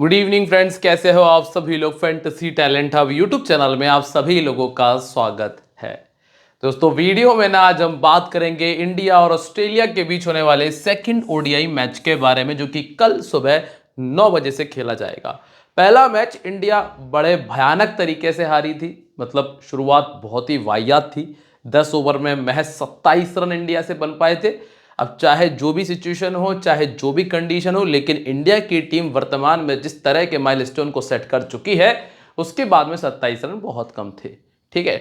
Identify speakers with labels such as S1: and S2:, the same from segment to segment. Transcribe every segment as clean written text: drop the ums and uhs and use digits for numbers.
S1: Good evening friends, कैसे हो आप सभी लोग। Fantasy talent hub YouTube channel में आप सभी लोगों का स्वागत है। दोस्तों, वीडियो में ना आज हम बात करेंगे इंडिया और ऑस्ट्रेलिया के बीच होने वाले सेकंड ओडीआई मैच के बारे में, जो कि कल सुबह 9 बजे से खेला जाएगा। पहला मैच इंडिया बड़े भयानक तरीके से हारी थी। मतलब शुरुआत बहुत ही वाहियात थी। 10 ओवर में महज 27 रन इंडिया से बन पाए थे। अब चाहे जो भी सिचुएशन हो, चाहे जो भी कंडीशन हो, लेकिन इंडिया की टीम वर्तमान में जिस तरह के माइलस्टोन को सेट कर चुकी है, उसके बाद में 27 रन बहुत कम थे। ठीक है,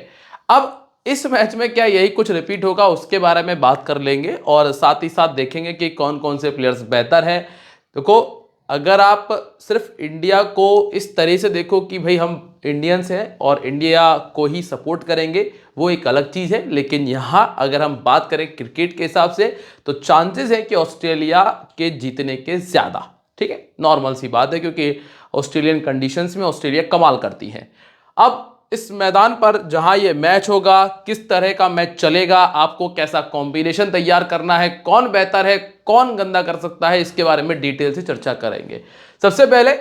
S1: अब इस मैच में क्या यही कुछ रिपीट होगा, उसके बारे में बात कर लेंगे और साथ ही साथ देखेंगे कि कौन कौन से प्लेयर्स बेहतर हैं। देखो, अगर आप सिर्फ इंडिया को इस तरह से देखो कि भाई हम इंडियंस हैं और इंडिया को ही सपोर्ट करेंगे, वो एक अलग चीज़ है। लेकिन यहाँ अगर हम बात करें क्रिकेट के हिसाब से, तो चांसेस है कि ऑस्ट्रेलिया के जीतने के ज़्यादा। ठीक है, नॉर्मल सी बात है, क्योंकि ऑस्ट्रेलियन कंडीशंस में ऑस्ट्रेलिया कमाल करती है। अब इस मैदान पर जहां ये मैच होगा, किस तरह का मैच चलेगा, आपको कैसा कॉम्बिनेशन तैयार करना है, कौन बेहतर है, कौन गंदा कर सकता है, इसके बारे में डिटेल से चर्चा करेंगे। सबसे पहले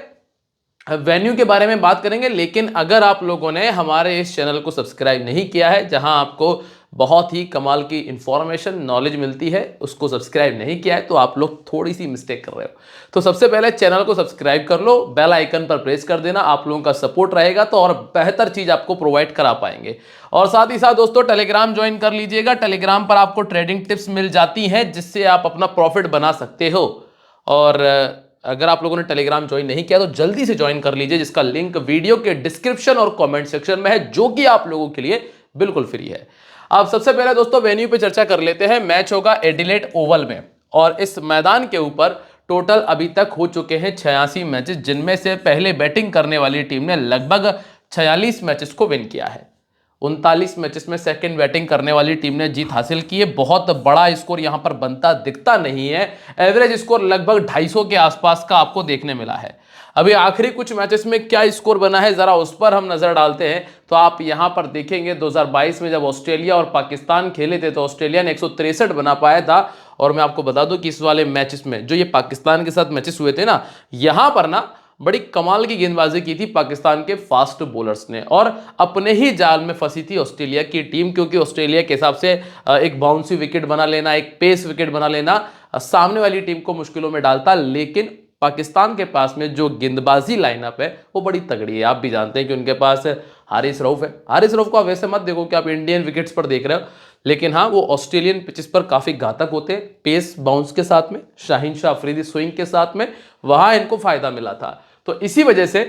S1: वेन्यू के बारे में बात करेंगे। लेकिन अगर आप लोगों ने हमारे इस चैनल को सब्सक्राइब नहीं किया है, जहां आपको बहुत ही कमाल की इंफॉर्मेशन नॉलेज मिलती है, उसको सब्सक्राइब नहीं किया है, तो आप लोग थोड़ी सी मिस्टेक कर रहे हो। तो सबसे पहले चैनल को सब्सक्राइब कर लो, बेल आइकन पर प्रेस कर देना। आप लोगों का सपोर्ट रहेगा तो और बेहतर चीज आपको प्रोवाइड करा पाएंगे। और साथ ही साथ दोस्तों, टेलीग्राम ज्वाइन कर लीजिएगा। टेलीग्राम पर आपको ट्रेडिंग टिप्स मिल जाती हैं, जिससे आप अपना प्रॉफिट बना सकते हो। और अगर आप लोगों ने टेलीग्राम ज्वाइन नहीं किया तो जल्दी से ज्वाइन कर लीजिए, जिसका लिंक वीडियो के डिस्क्रिप्शन और कमेंट सेक्शन में है, जो कि आप लोगों के लिए बिल्कुल फ्री है। अब सबसे पहले दोस्तों वेन्यू पे चर्चा कर लेते हैं। मैच होगा एडिलेड ओवल में और इस मैदान के ऊपर टोटल अभी तक हो चुके हैं 86 मैचेस, जिनमें से पहले बैटिंग करने वाली टीम ने लगभग 46 मैचेस को विन किया है। 39 मैचेस में सेकंड बैटिंग करने वाली टीम ने जीत हासिल की है। बहुत बड़ा स्कोर यहां पर बनता दिखता नहीं है। एवरेज स्कोर लगभग 250 के आसपास का आपको देखने मिला है। अभी आखिरी कुछ मैचेस में क्या स्कोर बना है, जरा उस पर हम नजर डालते हैं। तो आप यहां पर देखेंगे 2022 में जब ऑस्ट्रेलिया और पाकिस्तान खेले थे, तो ऑस्ट्रेलिया ने 163 बना पाया था। और मैं आपको बता दूं कि इस वाले मैचेस में जो ये पाकिस्तान के साथ मैचेस हुए थे ना, यहां पर ना बड़ी कमाल की गेंदबाजी की थी पाकिस्तान के फास्ट बॉलर्स ने, और अपने ही जाल में फंसी थी ऑस्ट्रेलिया की टीम। क्योंकि ऑस्ट्रेलिया के हिसाब से एक बाउंसी विकेट बना लेना, एक पेस विकेट बना लेना सामने वाली टीम को मुश्किलों में डालता। लेकिन पाकिस्तान के पास में जो गेंदबाजी लाइनअप है वो बड़ी तगड़ी है। आप भी जानते हैं कि उनके पास हारिस रऊफ है। हारिस रऊफ को आप वैसे मत देखो कि आप इंडियन विकेट्स पर देख रहे हो, लेकिन हाँ, वो ऑस्ट्रेलियन पिचेस पर काफी घातक होते हैं। पेस बाउंस के साथ में, शाहीन शाह अफरीदी स्विंग के साथ में, वहां इनको फायदा मिला था। तो इसी वजह से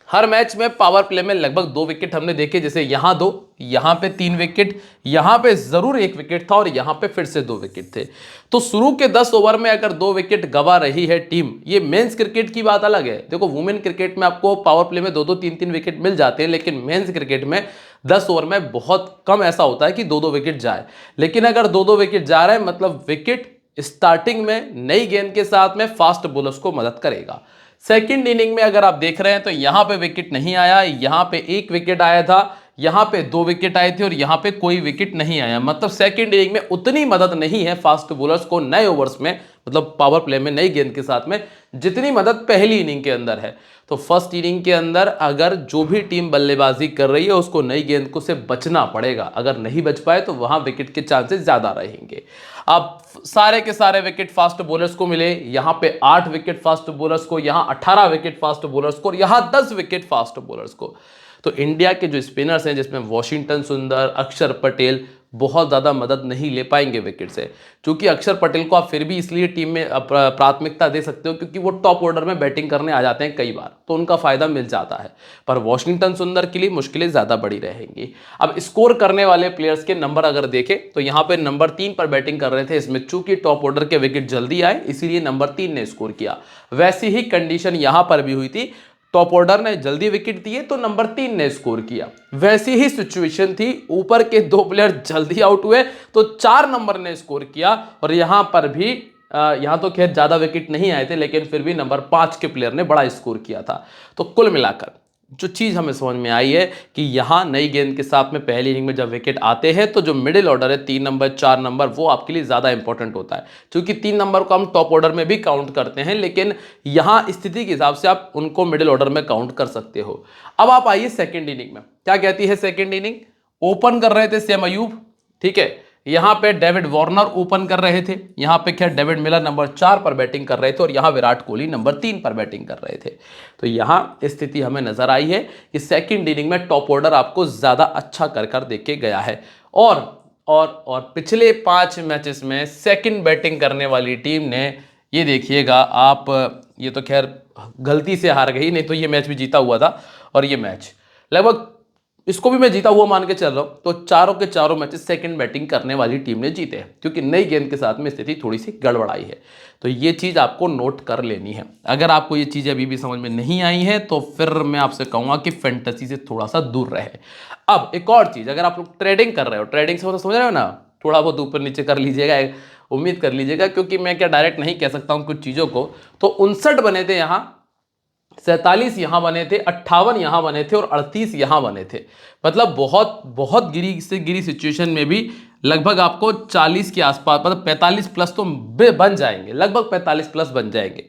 S1: हर मैच में पावर प्ले में लगभग 2 विकेट हमने देखे। जैसे यहां 2, यहां पे 3 विकेट, यहां पे जरूर 1 विकेट था और यहां पे फिर से 2 विकेट थे। तो शुरू के 10 ओवर में अगर 2 विकेट गंवा रही है टीम, ये मेंस क्रिकेट की बात अलग है। देखो, वुमेन क्रिकेट में आपको पावर प्ले में 2-2 3-3 विकेट मिल जाते हैं, लेकिन मेंस क्रिकेट में 10 ओवर में बहुत कम ऐसा होता है कि 2-2 विकेट जाए। लेकिन अगर 2-2 विकेट जा रहे हैं, मतलब विकेट स्टार्टिंग में नई गेंद के साथ में फास्ट बॉलर्स को मदद करेगा। सेकंड इनिंग में अगर आप देख रहे हैं तो यहां पे विकेट नहीं आया, यहां पे 1 विकेट आया था, यहां पे 2 विकेट आए थे और यहां पे कोई विकेट नहीं आया। मतलब सेकंड इनिंग में उतनी मदद नहीं है फास्ट बॉलर्स को नए ओवर्स में, मतलब पावर प्ले में नई गेंद के साथ में, जितनी मदद पहली इनिंग के अंदर है। तो फर्स्ट इनिंग के अंदर अगर जो भी टीम बल्लेबाजी कर रही है, उसको नई गेंद को से बचना पड़ेगा। अगर नहीं बच पाए तो वहां विकेट के चांसेस ज्यादा रहेंगे। अब सारे के सारे विकेट फास्ट बॉलर्स को मिले। यहां पे 8 विकेट फास्ट बॉलर्स को, यहां 18 विकेट फास्ट बॉलर्स को और यहां 10 विकेट फास्ट बॉलर्स को। तो इंडिया के जो स्पिनर्स हैं, जिसमें वॉशिंगटन सुंदर, अक्षर पटेल, बहुत ज़्यादा मदद नहीं ले पाएंगे विकेट से। क्योंकि अक्षर पटेल को आप फिर भी इसलिए टीम में प्राथमिकता दे सकते हो क्योंकि वो टॉप ऑर्डर में बैटिंग करने आ जाते हैं कई बार, तो उनका फायदा मिल जाता है। पर वॉशिंगटन सुंदर के लिए मुश्किलें ज़्यादा बड़ी रहेंगी। अब स्कोर करने वाले प्लेयर्स के नंबर अगर देखें तो यहाँ पे नंबर 3 पर बैटिंग कर रहे थे इसमें, चूंकि टॉप ऑर्डर के विकेट जल्दी आए इसलिए नंबर 3 ने स्कोर किया। वैसी ही कंडीशन यहाँ पर भी हुई थी, टॉप ऑर्डर ने जल्दी विकेट दिए तो नंबर 3 ने स्कोर किया। वैसी ही सिचुएशन थी, ऊपर के 2 प्लेयर जल्दी आउट हुए तो 4 नंबर ने स्कोर किया। और यहां पर भी यहां तो खैर ज्यादा विकेट नहीं आए थे, लेकिन फिर भी नंबर 5 के प्लेयर ने बड़ा स्कोर किया था। तो कुल मिलाकर जो चीज़ हमें समझ में आई है कि यहाँ नई गेंद के साथ में पहली इनिंग में जब विकेट आते हैं तो जो मिडिल ऑर्डर है 3 नंबर 4 नंबर वो आपके लिए ज़्यादा इंपॉर्टेंट होता है, क्योंकि 3 नंबर को हम टॉप ऑर्डर में भी काउंट करते हैं, लेकिन यहाँ स्थिति के हिसाब से आप उनको मिडिल ऑर्डर में काउंट कर सकते हो। अब आप आइए सेकेंड इनिंग में, क्या कहती है सेकेंड इनिंग। ओपन कर रहे थे सैम अयूब, ठीक है, यहां पे डेविड वार्नर ओपन कर रहे थे, यहां पे खैर डेविड मिलर नंबर 4 पर बैटिंग कर रहे थे और यहां विराट कोहली नंबर 3 पर बैटिंग कर रहे थे। तो यहां स्थिति हमें नजर आई है कि सेकंड इनिंग में टॉप ऑर्डर आपको ज्यादा अच्छा कर देके गया है। और पिछले 5 मैचेस में सेकंड बैटिंग करने वाली टीम ने, ये देखिएगा आप, ये तो खैर गलती से हार गई, नहीं तो ये मैच भी जीता हुआ था, और ये मैच लगभग इसको भी मैं जीता हुआ मान के चल रहा हूं। तो चारों के चारों मैचेस सेकंड बैटिंग करने वाली टीम ने जीते हैं, क्योंकि नई गेंद के साथ में स्थिति थोड़ी सी गड़बड़ाई है। तो ये चीज आपको नोट कर लेनी है। अगर आपको ये चीजें अभी भी समझ में नहीं आई है तो फिर मैं आपसे कहूंगा कि फैंटेसी से थोड़ा सा दूर रहे। अब एक और चीज, अगर आप लोग ट्रेडिंग कर रहे हो, ट्रेडिंग से समझ रहे हो ना, थोड़ा बहुत ऊपर नीचे कर लीजिएगा, उम्मीद कर लीजिएगा, क्योंकि मैं क्या डायरेक्ट नहीं कह सकता हूं कुछ चीजों को। तो 59 बने थे यहां, 47 यहां बने थे, 58 यहां बने थे और 38 यहां बने थे। मतलब बहुत बहुत गिरी से गिरी सिचुएशन में भी लगभग आपको 40 के आसपास, मतलब 45 प्लस तो बन जाएंगे, लगभग 45 प्लस बन जाएंगे।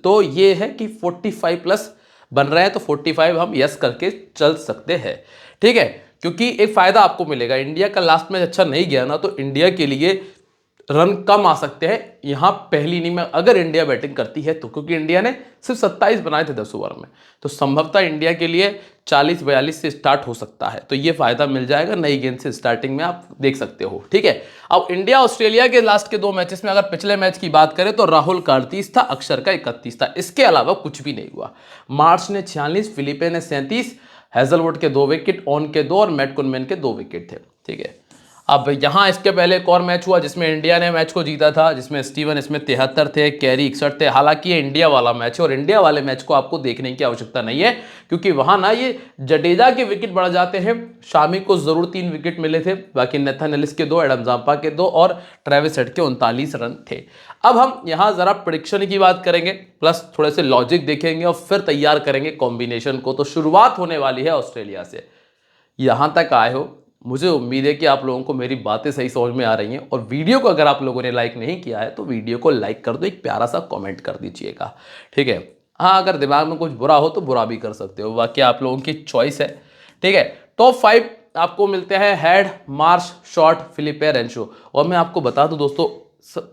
S1: तो ये है कि 45 प्लस बन रहे हैं, तो 45 हम यस करके चल सकते हैं, ठीक है। क्योंकि एक फायदा आपको मिलेगा, इंडिया का लास्ट मैच अच्छा नहीं गया ना, तो इंडिया के लिए रन कम आ सकते हैं यहां पहली इनिंग में अगर इंडिया बैटिंग करती है तो, क्योंकि इंडिया ने सिर्फ 27 बनाए थे 10 ओवर में, तो संभवतः इंडिया के लिए 40-42 से स्टार्ट हो सकता है। तो ये फायदा मिल जाएगा नई गेंद से स्टार्टिंग में, आप देख सकते हो, ठीक है। अब इंडिया ऑस्ट्रेलिया के लास्ट के 2 मैचेस में अगर पिछले मैच की बात करें तो राहुल का 38 था, अक्षर का 31 था, इसके अलावा कुछ भी नहीं हुआ। मार्श ने 46, फिलिपे ने 37, हैजलवुड के 2 विकेट, ऑन के 2 और मैट कुनमैन के 2 विकेट थे, ठीक है। अब यहां इसके पहले एक और मैच हुआ जिसमें इंडिया ने मैच को जीता था, जिसमें स्टीवन स्मिथ 73 थे, कैरी 61 थे। हालांकि ये इंडिया वाला मैच है और इंडिया वाले मैच को आपको देखने की आवश्यकता नहीं है, क्योंकि वहां ना ये जडेजा के विकेट बढ़ जाते हैं, शामी को जरूर 3 विकेट मिले थे, बाकी नेथन एलिस के 2, एडम जांपा के 2 और ट्रेविस हेड के 39 रन थे। अब हम यहां जरा प्रेडिक्शन की बात करेंगे, प्लस थोड़े से लॉजिक देखेंगे और फिर तैयार करेंगे कॉम्बिनेशन को। तो शुरुआत होने वाली है ऑस्ट्रेलिया से। यहां तक आए हो, मुझे उम्मीद है कि आप लोगों को मेरी बातें सही समझ में आ रही हैं, और वीडियो को अगर आप लोगों ने लाइक नहीं किया है तो वीडियो को लाइक कर दो, एक प्यारा सा कमेंट कर दीजिएगा, ठीक है। हाँ, अगर दिमाग में कुछ बुरा हो तो बुरा भी कर सकते हो, बाकी आप लोगों की चॉइस है, ठीक है। टॉप 5 आपको मिलते हैं हेड, मार्श, शॉर्ट, फिलिपे, रेंशो। और मैं आपको बता दूं दोस्तों,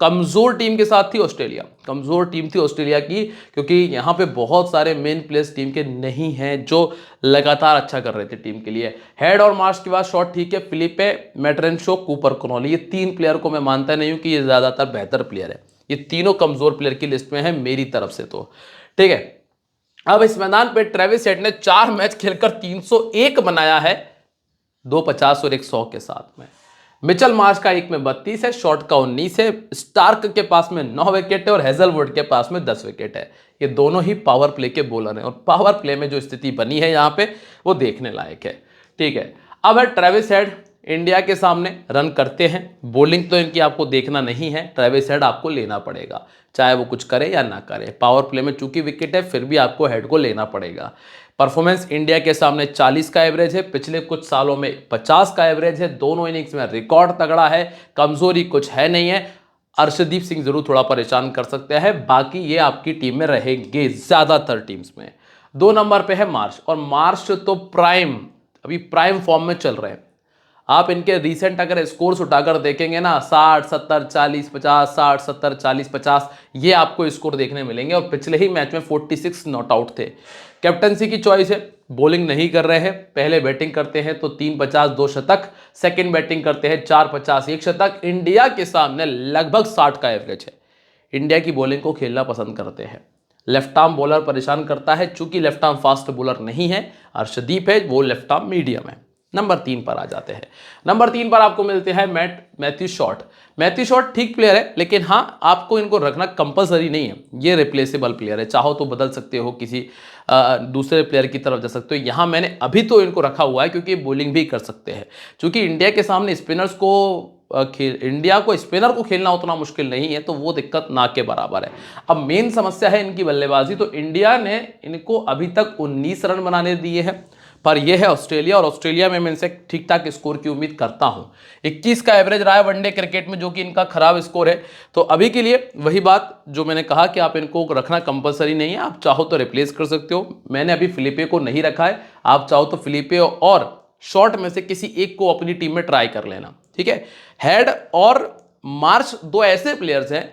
S1: कमजोर टीम के साथ थी ऑस्ट्रेलिया, कमजोर टीम थी ऑस्ट्रेलिया की, क्योंकि यहां पे बहुत सारे मेन प्लेयर्स टीम के नहीं हैं जो लगातार अच्छा कर रहे थे टीम के लिए। हेड और मार्श के बाद शॉट ठीक है, फिलिपे, मैटरेंशो, कूपर कनॉली, ये 3 प्लेयर को मैं मानता नहीं हूं कि ये ज्यादातर बेहतर प्लेयर है। ये तीनों कमजोर प्लेयर की लिस्ट में है मेरी तरफ से, तो ठीक है। अब इस मैदान पे ट्रेविस हेड ने 4 मैच खेलकर 301 बनाया है, 250 और 100 के साथ में। मिचेल मार्श का 1 में 32 है, शॉर्ट का 19 है, स्टार्क के पास में 9 विकेट है और हेजलवुड के पास में 10 विकेट है। ये दोनों ही पावर प्ले के बॉलर हैं और पावर प्ले में जो स्थिति बनी है यहाँ पे वो देखने लायक है, ठीक है। अब है ट्रेविस हेड, इंडिया के सामने रन करते हैं, बॉलिंग तो इनकी आपको देखना नहीं है, ट्रेविस हेड आपको लेना पड़ेगा, चाहे वो कुछ करे या ना करे। पावर प्ले में चूंकि विकेट है फिर भी आपको हेड को लेना पड़ेगा। परफॉर्मेंस इंडिया के सामने 40 का एवरेज है, पिछले कुछ सालों में 50 का एवरेज है, दोनों इनिंग्स में रिकॉर्ड तगड़ा है, कमजोरी कुछ है नहीं है। अर्शदीप सिंह जरूर थोड़ा परेशान कर सकते हैं, बाकी ये आपकी टीम में रहेंगे ज्यादातर टीम्स में। 2 नंबर पे है मार्श, और मार्श तो अभी प्राइम फॉर्म में चल रहे हैं। आप इनके रीसेंट अगर स्कोर्स उठाकर देखेंगे ना, 60, 70, 40, 50, 60, 70, 40, 50, ये आपको स्कोर देखने मिलेंगे। और पिछले ही मैच में 46 नॉट आउट थे। कैप्टनसी की चॉइस है, बॉलिंग नहीं कर रहे हैं, पहले बैटिंग करते हैं तो 350 2 शतक, सेकंड बैटिंग करते हैं 450 1 शतक। इंडिया के सामने लगभग 60 का एवरेज है। इंडिया की बॉलिंग को खेलना पसंद करते हैं। लेफ्ट आर्म बॉलर परेशान करता है, चूंकि लेफ्ट आर्म फास्ट बॉलर नहीं है, अर्शदीप है, वो लेफ्ट आर्म मीडियम है। नंबर 3 पर आ जाते हैं। नंबर 3 पर आपको मिलते हैं मैथ्यू शॉट। मैथ्यू शॉट ठीक प्लेयर है, लेकिन हाँ, आपको इनको रखना कंपलसरी नहीं है, ये रिप्लेसेबल प्लेयर है, चाहो तो बदल सकते हो, किसी दूसरे प्लेयर की तरफ जा सकते हो। यहाँ मैंने अभी तो इनको रखा हुआ है क्योंकि बॉलिंग भी कर सकते हैं, क्योंकि इंडिया के सामने स्पिनर्स को इंडिया को स्पिनर को खेलना उतना मुश्किल नहीं है, तो वो दिक्कत ना के बराबर है। अब मेन समस्या है इनकी बल्लेबाजी। तो इंडिया ने इनको अभी तक 19 रन बनाने दिए हैं, पर यह है ऑस्ट्रेलिया, और ऑस्ट्रेलिया में मैं इनसे ठीक ठाक स्कोर की उम्मीद करता हूं। 21 का एवरेज रहा है वनडे क्रिकेट में, जो कि इनका खराब स्कोर है। तो अभी के लिए वही बात जो मैंने कहा कि आप इनको रखना कंपलसरी नहीं है, आप चाहो तो रिप्लेस कर सकते हो। मैंने अभी फिलिपे को नहीं रखा है, आप चाहो तो फिलिपे और शॉर्ट में से किसी एक को अपनी टीम में ट्राई कर लेना, ठीक है। हेड और मार्श दो ऐसे प्लेयर्स हैं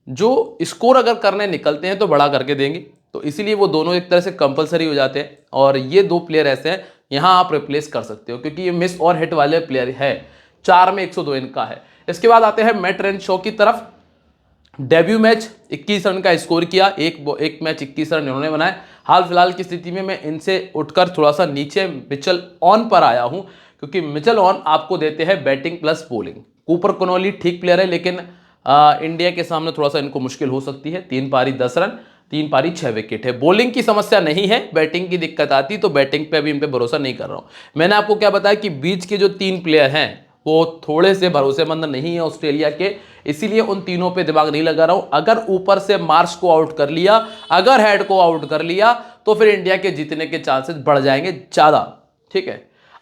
S1: जो स्कोर अगर करने निकलते हैं तो बड़ा करके देंगे, तो इसीलिए वो दोनों एक तरह से कंपलसरी हो जाते हैं। और ये दो प्लेयर ऐसे हैं, यहां आप रिप्लेस कर सकते हो क्योंकि ये मिस और हिट वाले प्लेयर है। 4 में 102 इनका है। इसके बाद आते हैं मैट रेनशॉ की तरफ। डेब्यू मैच 21 रन का स्कोर किया, एक मैच 21 रन इन्होंने बनाए। हाल फिलहाल की स्थिति में मैं इनसे उठकर थोड़ा सा नीचे मिचेल ऑन पर आया हूं, क्योंकि मिचेल ऑन आपको देते हैं batting plus bowling. Cooper Connolly ठीक प्लेयर है, लेकिन इंडिया के सामने थोड़ा सा इनको मुश्किल हो सकती है। 3 पारी 10 रन, 3 पारी 6 विकेट है। बॉलिंग की समस्या नहीं है, बैटिंग की दिक्कत आती, तो बैटिंग पे अभी इन पे भरोसा नहीं कर रहा हूं। मैंने आपको क्या बताया कि बीच के जो 3 प्लेयर हैं वो थोड़े से भरोसेमंद नहीं है ऑस्ट्रेलिया के, इसीलिए उन तीनों पे दिमाग नहीं लगा रहा हूं। अगर ऊपर से मार्श को आउट कर लिया, अगर हेड को आउट कर लिया, तो फिर इंडिया के जीतने के चांसेस बढ़ जाएंगे ज्यादा, ठीक है।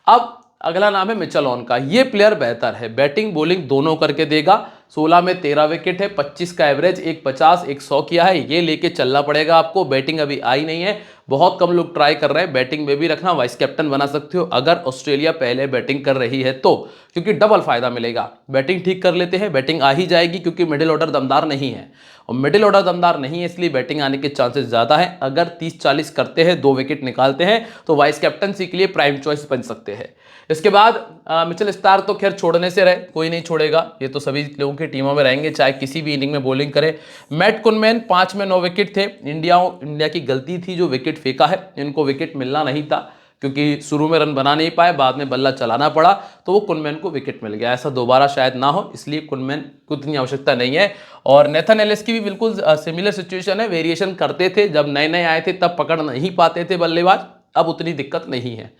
S1: अब अगला नाम है मिचेल ऑन का। ये प्लेयर बेहतर है, बैटिंग बॉलिंग दोनों करके देगा। 16 में 13 विकेट है, 25 का एवरेज, 150 100 किया है। ये लेके चलना पड़ेगा आपको। बैटिंग अभी आई नहीं है, बहुत कम लोग ट्राई कर रहे हैं। बैटिंग में भी रखना, वाइस कैप्टन बना सकते हो अगर ऑस्ट्रेलिया पहले बैटिंग कर रही है तो, क्योंकि डबल फायदा मिलेगा। बैटिंग ठीक कर लेते हैं, बैटिंग आ ही जाएगी, क्योंकि मिडिल ऑर्डर दमदार नहीं है, और मिडिल ऑर्डर दमदार नहीं है इसलिए बैटिंग आने के चांसेस ज्यादा है। अगर 30-40 करते हैं, 2 विकेट निकालते हैं, तो वाइस कैप्टनसी के लिए प्राइम चॉइस बन सकते हैं। इसके बाद मिचेल स्टार्क तो खैर छोड़ने से रहे, कोई नहीं छोड़ेगा, ये तो सभी लोगों की टीमों में रहेंगे चाहे किसी भी इनिंग में बॉलिंग करे। मैट कुनमैन 5 में 9 विकेट थे। इंडिया की गलती थी जो विकेट फेंका है, इनको विकेट मिलना नहीं था, क्योंकि शुरू में रन बना नहीं पाए, बाद में बल्ला चलाना पड़ा, तो वो कुनमैन को विकेट मिल गया। ऐसा दोबारा शायद ना हो, इसलिए कुनमैन को इतनी आवश्यकता नहीं है। और नेथन एलिस की भी बिल्कुल सिमिलर सिचुएशन है, वेरिएशन करते थे, जब नए नए आए थे तब पकड़ नहीं पाते थे बल्लेबाज, अब उतनी दिक्कत नहीं है।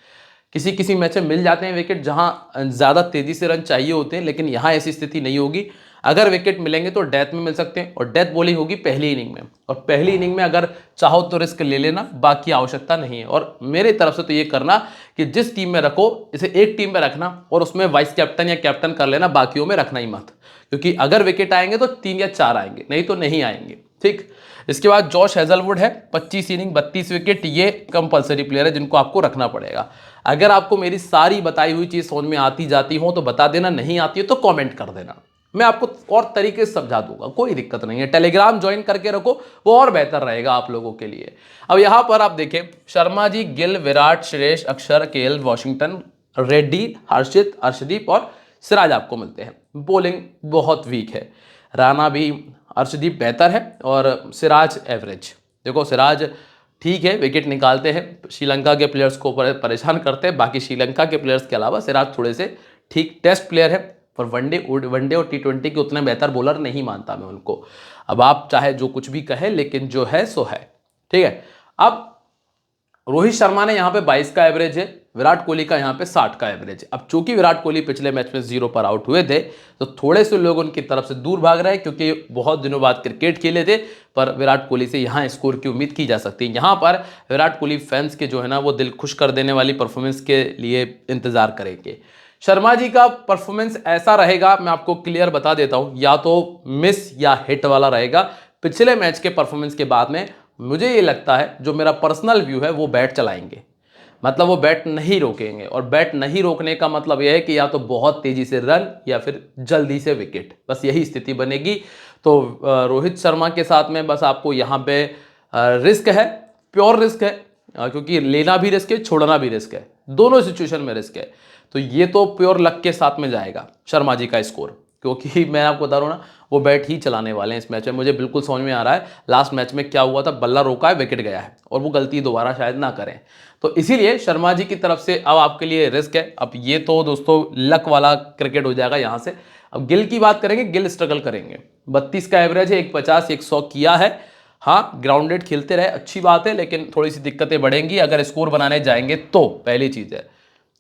S1: किसी किसी मैच में मिल जाते हैं विकेट जहां ज्यादा तेजी से रन चाहिए होते हैं, लेकिन यहां ऐसी स्थिति नहीं होगी। अगर विकेट मिलेंगे तो डेथ में मिल सकते हैं, और डेथ बॉलिंग होगी पहली इनिंग में, और पहली इनिंग में अगर चाहो तो रिस्क ले लेना, बाकी आवश्यकता नहीं है। और मेरे तरफ से तो ये करना कि जिस टीम में रखो, इसे एक टीम में रखना और उसमें वाइस कैप्टन या कैप्टन कर लेना, बाकियों में रखना ही मत, क्योंकि अगर विकेट आएंगे तो 3 या 4 आएंगे, नहीं तो नहीं आएंगे, ठीक। इसके बाद जॉश हेजलवुड है, 25 इनिंग 32 विकेट, ये कंपलसरी प्लेयर है जिनको आपको रखना पड़ेगा। अगर आपको मेरी सारी बताई हुई चीज समझ में आती जाती हो तो बता देना, नहीं आती है तो कमेंट कर देना, मैं आपको और तरीके से समझा दूंगा, कोई दिक्कत नहीं है। टेलीग्राम ज्वाइन करके रखो, वो और बेहतर रहेगा आप लोगों के लिए। अब यहां पर आप देखें, शर्मा जी, गिल, विराट, श्रेयस, अक्षर, केएल, वॉशिंगटन, रेड्डी, हर्षित, अर्शदीप और सिराज आपको मिलते हैं। बॉलिंग बहुत वीक है, राणा भी, अर्शदीप बेहतर है और सिराज एवरेज। देखो सिराज ठीक है, विकेट निकालते हैं, श्रीलंका के प्लेयर्स को परेशान करते हैं, बाकी श्रीलंका के प्लेयर्स के अलावा सिराज थोड़े से ठीक टेस्ट प्लेयर है, पर वनडे और T20 के उतने बेहतर बॉलर नहीं मानता मैं उनको। अब आप चाहे जो कुछ भी कहे, लेकिन जो है सो है, ठीक है। अब रोहित शर्मा ने यहाँ पे 22 का एवरेज है, विराट कोहली का यहाँ पे 60 का एवरेज है। अब चूंकि विराट कोहली पिछले मैच में 0 पर आउट हुए थे, तो थोड़े से लोग उनकी तरफ से दूर भाग रहे हैं, क्योंकि बहुत दिनों बाद क्रिकेट खेले थे, पर विराट कोहली से यहाँ स्कोर की उम्मीद की जा सकती है। यहाँ पर विराट कोहली फैंस के जो है ना, वो दिल खुश कर देने वाली परफॉर्मेंस के लिए इंतजार करेंगे। शर्मा जी का परफॉर्मेंस ऐसा रहेगा, मैं आपको क्लियर बता देता हूं, या तो मिस या हिट वाला रहेगा। पिछले मैच के परफॉर्मेंस के बाद में मुझे ये लगता है, जो मेरा पर्सनल व्यू है, वो बैट चलाएंगे, मतलब वो बैट नहीं रोकेंगे। और बैट नहीं रोकने का मतलब यह है कि या तो बहुत तेजी से रन या फिर जल्दी से विकेट, बस यही स्थिति बनेगी। तो रोहित शर्मा के साथ में बस आपको यहाँ पे रिस्क है, प्योर रिस्क है, क्योंकि लेना भी रिस्क है, छोड़ना भी रिस्क है, दोनों सिचुएशन में रिस्क है। तो ये तो प्योर लक के साथ में जाएगा शर्मा जी का स्कोर, क्योंकि मैं आपको बता रहा हूं ना, वो बैट ही चलाने वाले हैं इस मैच में। मुझे बिल्कुल समझ में आ रहा है लास्ट मैच में क्या हुआ था, बल्ला रोका है, विकेट गया है, और वो गलती दोबारा शायद ना करें। तो इसीलिए शर्मा जी की तरफ से अब आपके लिए रिस्क है। अब ये तो दोस्तों लक वाला क्रिकेट हो जाएगा यहाँ से। अब गिल की बात करेंगे, गिल स्ट्रगल करेंगे, 32 का एवरेज है, 150 100 किया है। हाँ, ग्राउंडेड खेलते रहे, अच्छी बात है, लेकिन थोड़ी सी दिक्कतें बढ़ेंगी अगर स्कोर बनाने जाएंगे तो, पहली चीज है,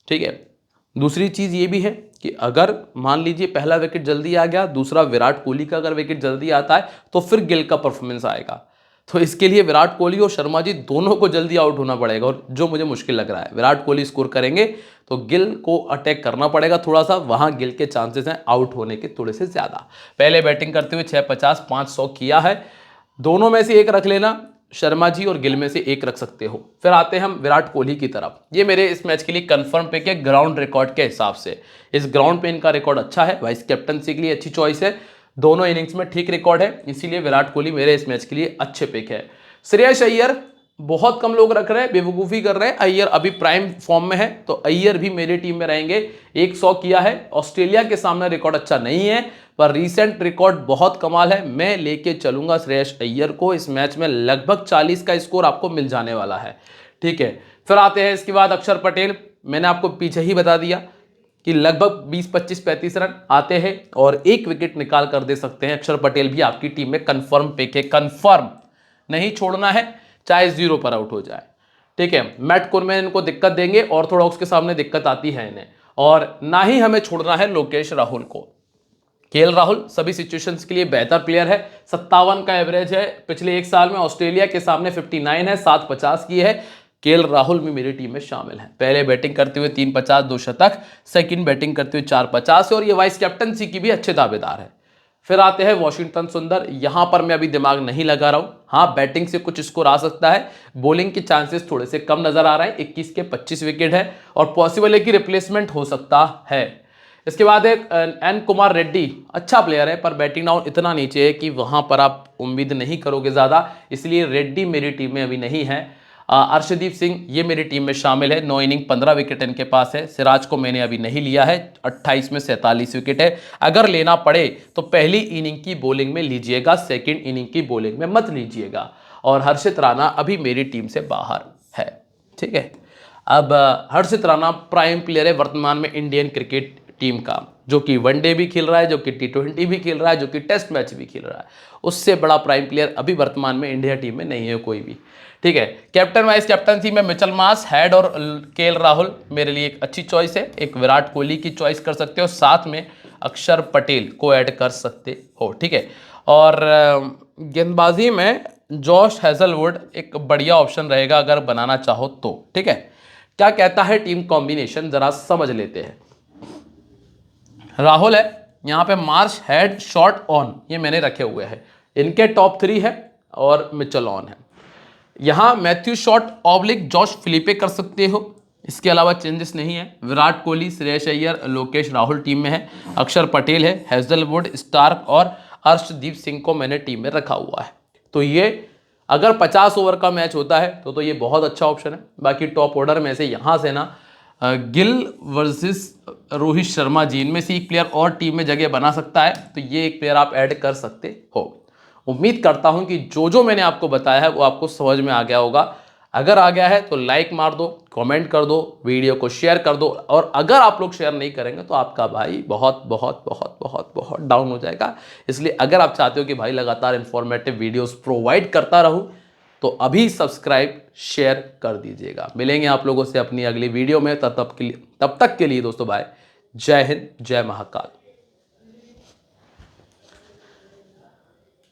S1: ठीक है। दूसरी चीज ये भी है कि अगर मान लीजिए पहला विकेट जल्दी आ गया, दूसरा विराट कोहली का अगर विकेट जल्दी आता है तो फिर गिल का परफॉर्मेंस आएगा। तो इसके लिए विराट कोहली और शर्मा जी दोनों को जल्दी आउट होना पड़ेगा, और जो मुझे मुश्किल लग रहा है, विराट कोहली स्कोर करेंगे तो गिल को अटैक करना पड़ेगा थोड़ा सा, वहां गिल के चांसेस हैं आउट होने के थोड़े से ज्यादा। पहले बैटिंग करते हुए 650 500 किया है, दोनों में से एक रख लेना, शर्मा जी और गिल में से एक रख सकते हो। फिर आते हैं हम विराट कोहली की तरफ। ये मेरे इस मैच के लिए कंफर्म पिक है ग्राउंड रिकॉर्ड के हिसाब से। इस ग्राउंड पे इनका रिकॉर्ड अच्छा है, वाइस कैप्टनसी के लिए अच्छी चॉइस है, दोनों इनिंग्स में ठीक रिकॉर्ड है, इसीलिए विराट कोहली मेरे इस मैच के लिए अच्छे पिक है। श्रेयस अय्यर बहुत कम लोग रख रहे हैं, बेवकूफ़ी कर रहे हैं। अय्यर अभी प्राइम फॉर्म में है, तो अय्यर भी मेरी टीम में रहेंगे। 100 किया है, ऑस्ट्रेलिया के सामने रिकॉर्ड अच्छा नहीं है, पर रीसेंट रिकॉर्ड बहुत कमाल है। मैं लेके चलूंगा श्रेयस अय्यर को इस मैच में, लगभग 40 का स्कोर आपको मिल जाने वाला है। ठीक है, फिर आते हैं इसके बाद अक्षर पटेल। मैंने आपको पीछे ही बता दिया कि लगभग 20 25 35 रन आते हैं और एक विकेट निकाल कर दे सकते हैं। अक्षर पटेल भी आपकी टीम में कंफर्म पिक है, कंफर्म नहीं छोड़ना है, चाहे 0 पर आउट हो जाए। ठीक है, मैट कुरमेन इनको दिक्कत देंगे, ऑर्थोडॉक्स के सामने दिक्कत आती है इन्हें, और ना ही हमें छोड़ना है लोकेश राहुल को। केएल राहुल सभी सिचुएशंस के लिए बेहतर प्लेयर है, 57 का एवरेज है, पिछले एक साल में ऑस्ट्रेलिया के सामने 59 है, 750 की है। केएल राहुल भी मेरी टीम में शामिल है। पहले बैटिंग करते हुए 350 2 शतक, सेकंड बैटिंग करते हुए 450 और ये वाइस कैप्टनसी की भी अच्छे दावेदार है। फिर आते हैं वॉशिंगटन सुंदर। यहां पर मैं अभी दिमाग नहीं लगा रहा हूं, हाँ बैटिंग से कुछ स्कोर आ सकता है, बॉलिंग के चांसेस थोड़े से कम नजर आ रहे हैं। 21 के 25 विकेट है और पॉसिबल है कि रिप्लेसमेंट हो सकता है। इसके बाद एक एन कुमार रेड्डी, अच्छा प्लेयर है पर बैटिंग डाउन इतना नीचे है कि वहां पर आप उम्मीद नहीं करोगे ज्यादा, इसलिए रेड्डी मेरी टीम में अभी नहीं है। अर्शदीप सिंह ये मेरी टीम में शामिल है, 9 इनिंग 15 विकेट इनके पास है। सिराज को मैंने अभी नहीं लिया है, 28 में 47 विकेट है। अगर लेना पड़े तो पहली इनिंग की बॉलिंग में लीजिएगा, सेकंड इनिंग की बॉलिंग में मत लीजिएगा। और हर्षित राणा अभी मेरी टीम से बाहर है। ठीक है, अब हर्षित राणा प्राइम प्लेयर है वर्तमान में इंडियन क्रिकेट टीम का, जो कि वनडे भी खेल रहा है, जो कि T20 भी खेल रहा है, जो कि टेस्ट मैच भी खेल रहा है। उससे बड़ा प्राइम प्लेयर अभी वर्तमान में इंडिया टीम में नहीं है कोई भी। ठीक है, कैप्टन वाइस कैप्टनसी में मिचेल मार्श, हेड और केएल राहुल मेरे लिए एक अच्छी चॉइस है। एक विराट कोहली की चॉइस कर सकते हो, साथ में अक्षर पटेल को ऐड कर सकते हो। ठीक है, और गेंदबाजी में जॉश हेजलवुड एक बढ़िया ऑप्शन रहेगा अगर बनाना चाहो तो। ठीक है, क्या कहता है टीम कॉम्बिनेशन जरा समझ लेते हैं। राहुल है यहाँ पे, मार्श, हेड, शॉट, ऑन, ये मैंने रखे हुए हैं, इनके टॉप 3 है और मिचेल ऑन है। यहाँ Matthew Short oblique Josh Philippe कर सकते हो, इसके अलावा चेंजेस नहीं है। विराट कोहली, श्रेयस अय्यर, लोकेश राहुल टीम में है, अक्षर पटेल है, हेजलवुड, स्टार्क और अर्शदीप सिंह को मैंने टीम में रखा हुआ है। तो ये अगर 50 ओवर का मैच होता है तो ये बहुत अच्छा ऑप्शन है। बाकी टॉप ऑर्डर में से यहाँ से ना गिल वर्सेस रोहित शर्मा जी, इनमें से एक प्लेयर और टीम में जगह बना सकता है, तो ये एक प्लेयर आप ऐड कर सकते हो। उम्मीद करता हूं कि जो मैंने आपको बताया है वो आपको समझ में आ गया होगा। अगर आ गया है तो लाइक मार दो, कमेंट कर दो, वीडियो को शेयर कर दो, और अगर आप लोग शेयर नहीं करेंगे तो आपका भाई बहुत बहुत बहुत बहुत बहुत डाउन हो जाएगा। इसलिए अगर आप चाहते हो कि भाई लगातार इंफॉर्मेटिव वीडियोस प्रोवाइड करता रहूं तो अभी सब्सक्राइब शेयर कर दीजिएगा। मिलेंगे आप लोगों से अपनी अगली वीडियो में, तब तक के लिए दोस्तों बाय, जय हिंद, जय महाकाल।